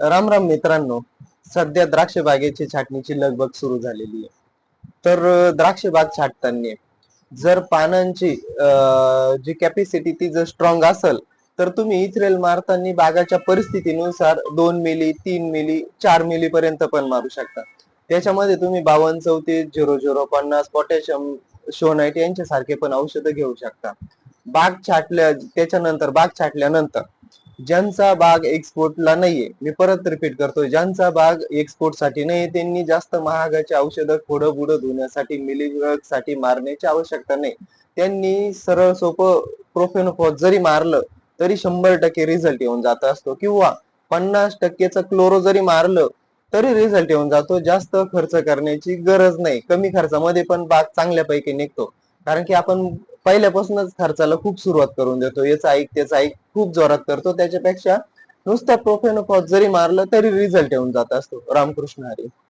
राम राम मित्रांनो. सध्या द्राक्ष बागेची छाटणीची लगबग सुरू झालेली आहे. तर द्राक्ष बाग छाटताना जर पानांची जी कॅपॅसिटी ती जर स्ट्रॉंग असेल तर तुम्ही इथ्रेल मारताना बागाच्या परिस्थितीनुसार 2 मिली 3 मिली 4 मिली पर्यंत पण मारू शकता. त्याच्यामध्ये तुम्ही 52-34-00-50 पोटॅशियम शोनाइट यांच्यासारखे पण औषधं घेऊ शकता. बाग छाटल्यानंतर ज्यांचा बाग एक्सपोर्टला नाहीये, मी परत रिपीट करतोय, ज्यांचा बाग एक्सपोर्ट साठी नाहीये त्यांनी जास्त महागाची औषधं खोडं बुडं धुण्यासाठी मिलीबग साठी मारण्याची आवश्यकता नाही. त्यांनी सरळ सोपं प्रोफेनोफॉस जरी मारलं तरी 100% रिझल्ट येऊन जात असतो, किंवा 50%चं क्लोरो जरी मारलं तरी रिझल्ट येऊन जातो. जास्त खर्च करण्याची गरज नाही. कमी खर्चामध्ये पण बाग चांगल्यापैकी निघतो. कारण की आपण पहिल्यापासूनच खर्चाला खूप सुरुवात करून देतो, याचं ऐक त्याचं ऐक खूप जोरात करतो. त्याच्यापेक्षा नुसतं प्रोफेनोफॉस जरी मारलं तरी रिझल्ट येऊन जात असतो. रामकृष्ण हरी.